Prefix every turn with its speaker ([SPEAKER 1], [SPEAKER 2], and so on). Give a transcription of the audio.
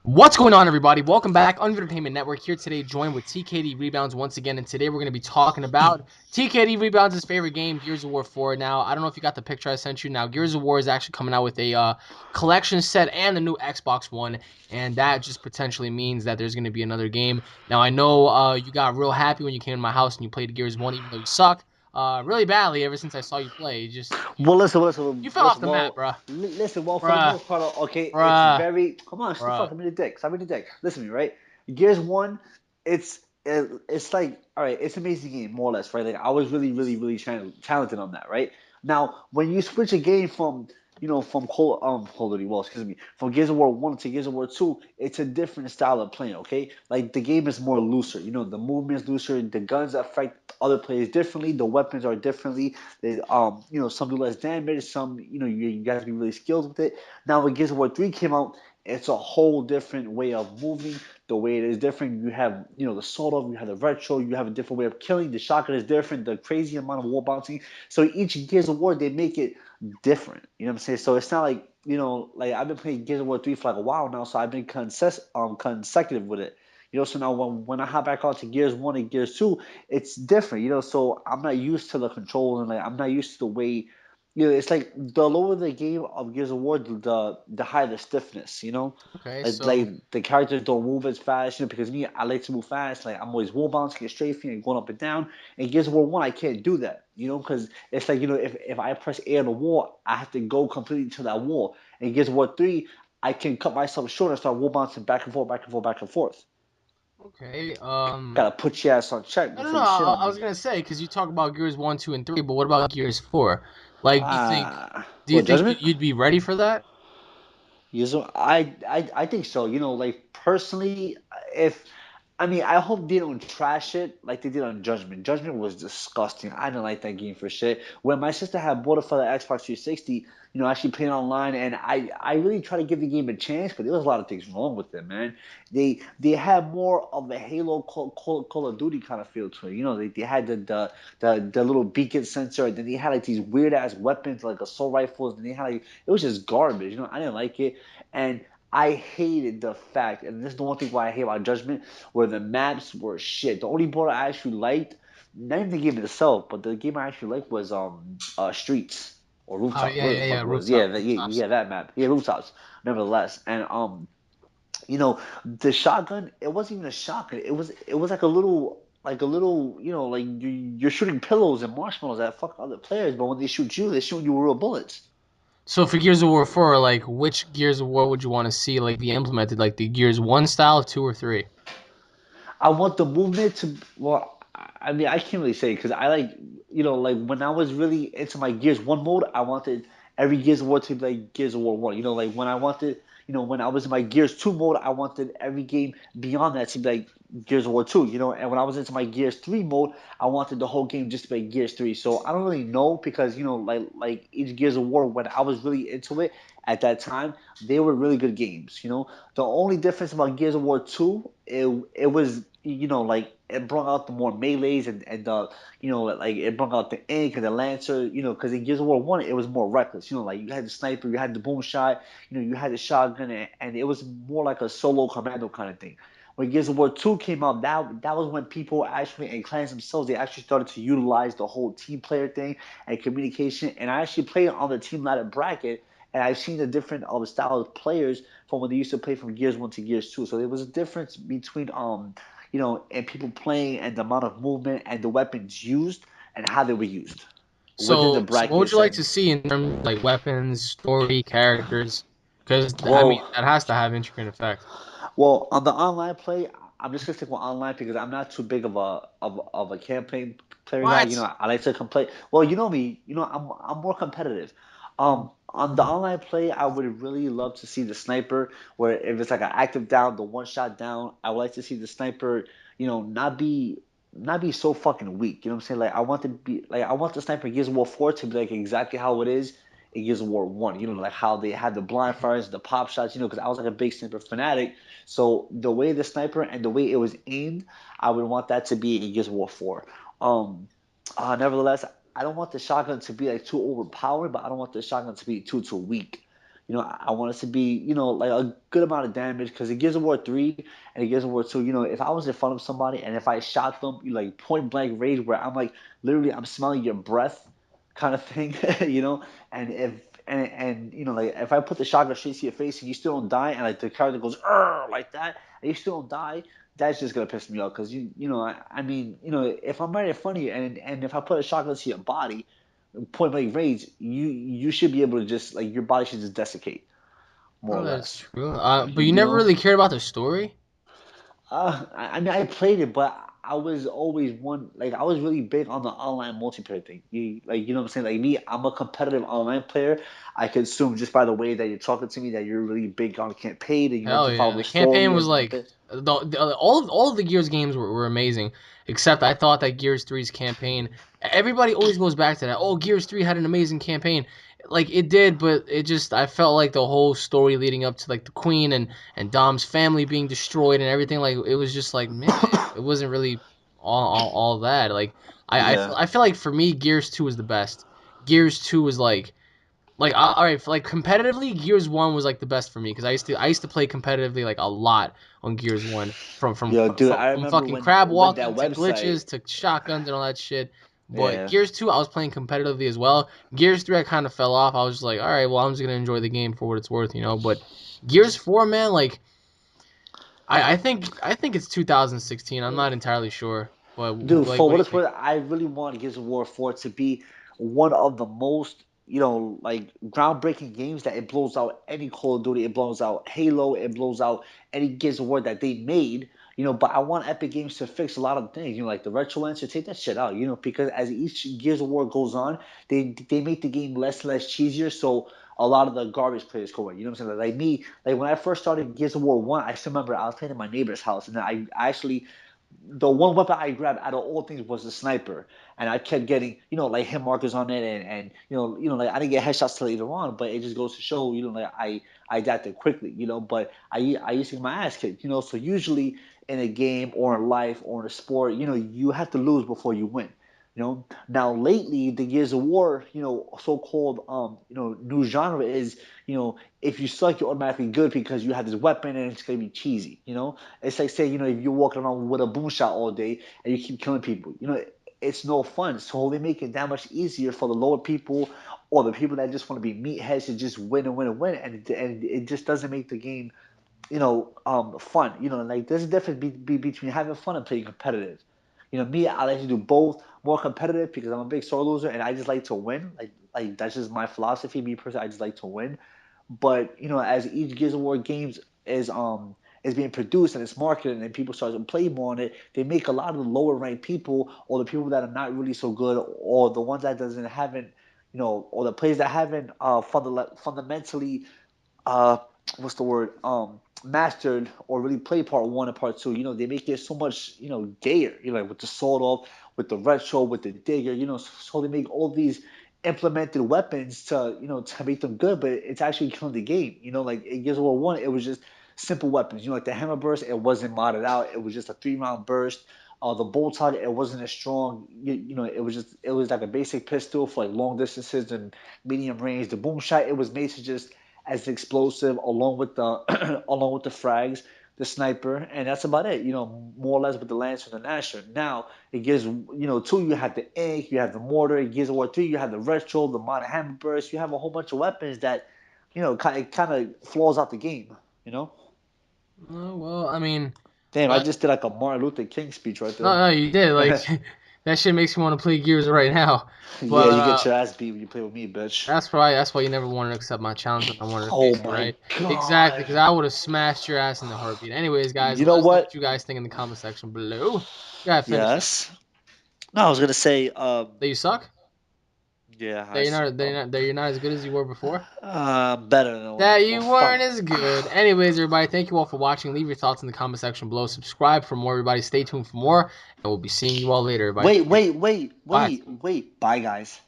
[SPEAKER 1] What's going on, everybody? Welcome back. Entertainment Network here today, joined with TKD Rebounds once again. And today we're going to be talking about TKD Rebounds' favorite game, Gears of War 4. Now, I don't know if you got the picture I sent you. Now, Gears of War is actually coming out with a collection set and the new Xbox One. And that just potentially means that there's going to be another game. Now, I know you got real happy when you came to my house and you played Gears 1, even though you suck really badly ever since I saw you play.
[SPEAKER 2] Well, listen,
[SPEAKER 1] You fell off
[SPEAKER 2] listen.
[SPEAKER 1] the map,
[SPEAKER 2] Well,
[SPEAKER 1] bruh.
[SPEAKER 2] listen. Well, for the
[SPEAKER 1] Bruh.
[SPEAKER 2] most part, okay, it's
[SPEAKER 1] Bruh.
[SPEAKER 2] very. Come on, shut the fuck.
[SPEAKER 1] Bruh.
[SPEAKER 2] I'm in the dick. Stop in the dick. Listen to me, right? Gears One, it's like all right. It's an amazing game, more or less, right? Like I was really talented on that, right? Now, when you switch a game from from Call of Duty, well, excuse me, from Gears of War 1 to Gears of War 2, it's a different style of playing, okay? Like the game is more looser. The movement is looser. The guns affect other players differently. The weapons are differently. Some do less damage. Some, you got to be really skilled with it. Now, when Gears of War 3 came out, it's a whole different way of moving. The way it is different. You have, the sort of, you have the retro, you have a different way of killing. The shotgun is different. The crazy amount of wall bouncing. So each Gears of War, they make it different. You know what I'm saying? So it's not like, like I've been playing Gears of War 3 for like a while now, so I've been consecutive with it. So now when I hop back onto Gears 1 and Gears 2, it's different, so I'm not used to the controls and like I'm not used to the way, it's like the lower the game of Gears of War, the higher the stiffness,
[SPEAKER 1] Okay,
[SPEAKER 2] like
[SPEAKER 1] so
[SPEAKER 2] the characters don't move as fast, because me, I like to move fast. Like I'm always wall bouncing, strafing, and going up and down. In Gears of War 1, I can't do that, because it's like, if I press A on the wall, I have to go completely to that wall. In Gears of War 3, I can cut myself short and start wall bouncing back and forth, back and forth, back and forth.
[SPEAKER 1] okay.
[SPEAKER 2] Gotta put your ass on check
[SPEAKER 1] I don't
[SPEAKER 2] before
[SPEAKER 1] know.
[SPEAKER 2] you shit
[SPEAKER 1] I,
[SPEAKER 2] on
[SPEAKER 1] I was
[SPEAKER 2] me.
[SPEAKER 1] gonna say because you talk about Gears 1, 2, and 3, but what about Gears 4? Like, do you
[SPEAKER 2] What,
[SPEAKER 1] think
[SPEAKER 2] Judgment?
[SPEAKER 1] you'd be ready for that?
[SPEAKER 2] Yes, so I think so. Like personally, if I mean, I hope they don't trash it like they did on Judgment. Judgment was disgusting. I didn't like that game for shit. When my sister had bought it for the Xbox 360, actually playing online, and I really tried to give the game a chance, but there was a lot of things wrong with it, man. They had more of a Halo Call of Duty kind of feel to it. They had the little beacon sensor, and then they had like these weird ass weapons like assault rifles, and they had like it was just garbage. I didn't like it, and I hated the fact, and this is the one thing why I hate about Judgment, where the maps were shit. The only board I actually liked, not even the game itself, but the game I actually liked was Streets or
[SPEAKER 1] Oh
[SPEAKER 2] Rooftops,
[SPEAKER 1] yeah,
[SPEAKER 2] whatever
[SPEAKER 1] yeah,
[SPEAKER 2] the fuck
[SPEAKER 1] yeah.
[SPEAKER 2] it was. Yeah,
[SPEAKER 1] Rooftops.
[SPEAKER 2] yeah, that map. Yeah, Rooftops. Nevertheless, and you know, the shotgun, it wasn't even a shotgun. It was like a little, like you're shooting pillows and marshmallows at fuck other players, but when they shoot you, they shoot you with real bullets.
[SPEAKER 1] So for Gears of War 4, like, which Gears of War would you want to see like be implemented, like the Gears 1 style, 2, or 3?
[SPEAKER 2] I want the movement to. Well, I mean, I can't really say because I like, like when I was really into my Gears One mode, I wanted every Gears of War to be like Gears of War One. Like when I wanted, when I was in my Gears Two mode, I wanted every game beyond that to be like Gears of War Two. And when I was into my Gears Three mode, I wanted the whole game just to be like Gears Three. So I don't really know because like each Gears of War when I was really into it at that time, they were really good games. The only difference about Gears of War 2, it was, like it brought out the more melees and the, like it brought out the ink and the lancer, because in Gears of War 1, it was more reckless. Like you had the sniper, you had the boom shot, you had the shotgun, and it was more like a solo commando kind of thing. When Gears of War 2 came out, that was when people actually, and clans themselves, they actually started to utilize the whole team player thing and communication. And I actually played on the team ladder bracket, and I've seen the different style of players from when they used to play from Gears 1 to Gears 2. So there was a difference between and people playing and the amount of movement and the weapons used and how they were used within the
[SPEAKER 1] So what would
[SPEAKER 2] brackets.
[SPEAKER 1] you like to
[SPEAKER 2] And
[SPEAKER 1] see in terms of like weapons, story, characters? Because I mean
[SPEAKER 2] well,
[SPEAKER 1] that has to have intricate effect.
[SPEAKER 2] on the online play, I'm just gonna stick with online because I'm not too big of a campaign player guy.
[SPEAKER 1] What?
[SPEAKER 2] I like to complain. Well, you know me. I'm more competitive. On the online play, I would really love to see the sniper. Where if it's like an active down, the one shot down, I would like to see the sniper. Not be so fucking weak. You know what I'm saying? Like I want the sniper in Gears of War 4 to be like exactly how it is in Gears of War 1. Like how they had the blind fires, the pop shots. Because I was like a big sniper fanatic. So the way the sniper and the way it was aimed, I would want that to be in Gears of War 4. Nevertheless, I don't want the shotgun to be like too overpowered, but I don't want the shotgun to be too weak. I want it to be, like a good amount of damage because it Gears of War 3 and it Gears of War 2, if I was in front of somebody and if I shot them, like point blank range where I'm like literally I'm smelling your breath kind of thing, and if like if I put the shotgun straight to your face and you still don't die and like the character goes like that and you still don't die, that's just gonna piss me off because I mean, if I'm right in front of you and if I put a shotgun to your body point blank range, you should be able to just like your body should just desiccate more
[SPEAKER 1] Oh,
[SPEAKER 2] or
[SPEAKER 1] that's
[SPEAKER 2] less.
[SPEAKER 1] true. But you
[SPEAKER 2] You
[SPEAKER 1] never
[SPEAKER 2] know,
[SPEAKER 1] really cared about the story.
[SPEAKER 2] I mean, I played it, but I was always one like I was really big on the online multiplayer thing. You know what I'm saying? Like me, I'm a competitive online player. I can assume just by the way that you're talking to me that you're really big on campaign and you like
[SPEAKER 1] Hell
[SPEAKER 2] to follow
[SPEAKER 1] yeah,
[SPEAKER 2] the
[SPEAKER 1] the campaign
[SPEAKER 2] story
[SPEAKER 1] was
[SPEAKER 2] and
[SPEAKER 1] like all of the Gears games were amazing, except I thought that Gears three's campaign. Everybody always goes back to that. Oh, Gears 3 had an amazing campaign, like it did, but it just I felt like the whole story leading up to like the Queen and Dom's family being destroyed and everything, like it was just like man, it wasn't really all that. Like
[SPEAKER 2] yeah.
[SPEAKER 1] I feel like for me, Gears 2 was the best. Gears 2 was like all right, for like competitively, Gears One was like the best for me because I used to play competitively like a lot on Gears One
[SPEAKER 2] Yo, dude, I
[SPEAKER 1] from
[SPEAKER 2] remember
[SPEAKER 1] fucking
[SPEAKER 2] when
[SPEAKER 1] crab
[SPEAKER 2] with that
[SPEAKER 1] walking to
[SPEAKER 2] website.
[SPEAKER 1] glitches to shotguns and all that shit. But
[SPEAKER 2] Yeah.
[SPEAKER 1] Gears Two, I was playing competitively as well. Gears Three, I kind of fell off. I was just like, all right, well, I'm just gonna enjoy the game for what it's worth, you know. But Gears Four, man, like I think it's 2016. I'm not entirely sure, but
[SPEAKER 2] Dude,
[SPEAKER 1] like,
[SPEAKER 2] for
[SPEAKER 1] what do
[SPEAKER 2] what
[SPEAKER 1] you
[SPEAKER 2] it's
[SPEAKER 1] think?
[SPEAKER 2] worth, I really want Gears of War 4 to be one of the most, like groundbreaking games that it blows out any Call of Duty, it blows out Halo, it blows out any Gears of War that they made, but I want Epic Games to fix a lot of things, like the retro lens take that shit out, because as each Gears of War goes on, they make the game less and less cheesier, so a lot of the garbage players go away. You know what I'm saying? Like me, like when I first started Gears of War 1, I still remember I was playing in my neighbor's house and I actually the one weapon I grabbed out of all things was the sniper, and I kept getting like hit markers on it, and like I didn't get headshots till later on, but it just goes to show like I adapted quickly, but I used to get my ass kicked, so usually in a game or in life or in a sport, you have to lose before you win. Now lately the Gears of War, so-called new genre is, if you suck, you're automatically good because you have this weapon and it's gonna be cheesy. It's like saying, if you're walking around with a boom shot all day and you keep killing people, it's no fun. So they make it that much easier for the lower people or the people that just want to be meatheads to just win and win and win, and it just doesn't make the game, fun. Like there's a difference between having fun and playing competitive. Me, I like to do both. More competitive because I'm a big sore loser and I just like to win. Like that's just my philosophy. Me personally, I just like to win. But as each Gears of War games is being produced and it's marketed and people start to play more on it, they make a lot of the lower ranked people or the people that are not really so good or the ones that doesn't haven't or the players that haven't fundamentally uh what's the word mastered or really played part one and part two. They make it so much gayer. Like with the sword off, with the retro, with the digger. So they make all these implemented weapons to make them good, but it's actually killing the game. Like in Gears of War One, it was just simple weapons. Like the hammer burst, it wasn't modded out. It was just a 3 round burst. The bolt target, it wasn't as strong. It was like a basic pistol for like long distances and medium range. The boom shot, it was made to just as explosive along with the along with the frags, the sniper, and that's about it. More or less with the Lancer and the Nasher. Now it gives two. You have the ink, you have the mortar. It gives War 3. You have the retro, the modern hammer burst. You have a whole bunch of weapons that kind of flaws out the game. You know.
[SPEAKER 1] Oh, well, I mean.
[SPEAKER 2] Damn, I
[SPEAKER 1] That,
[SPEAKER 2] just did like a Martin Luther King speech right
[SPEAKER 1] no,
[SPEAKER 2] there.
[SPEAKER 1] no, you did. Like that shit makes me want to play Gears right now.
[SPEAKER 2] Yeah,
[SPEAKER 1] But
[SPEAKER 2] you get your ass beat when you play with me, bitch.
[SPEAKER 1] that's why you never wanted to accept my challenge when I wanted to
[SPEAKER 2] Oh
[SPEAKER 1] face you,
[SPEAKER 2] my
[SPEAKER 1] right? Exactly,
[SPEAKER 2] god.
[SPEAKER 1] because I would have smashed your ass in the heartbeat. Anyways, guys,
[SPEAKER 2] You
[SPEAKER 1] let
[SPEAKER 2] know
[SPEAKER 1] us know what
[SPEAKER 2] what?
[SPEAKER 1] you guys think in the comment section below. You gotta finish up.
[SPEAKER 2] Yes. No, I was gonna say,
[SPEAKER 1] That you suck.
[SPEAKER 2] yeah, I suck, bro.
[SPEAKER 1] That you're not as good as you were before.
[SPEAKER 2] Better than
[SPEAKER 1] That
[SPEAKER 2] well,
[SPEAKER 1] you weren't
[SPEAKER 2] fuck.
[SPEAKER 1] as good. Anyways, everybody, thank you all for watching. Leave your thoughts in the comment section below. Subscribe for more, everybody. Stay tuned for more, and we'll be seeing you all later. Everybody,
[SPEAKER 2] Wait,
[SPEAKER 1] take care.
[SPEAKER 2] wait, wait,
[SPEAKER 1] Bye.
[SPEAKER 2] wait, wait. Bye, guys.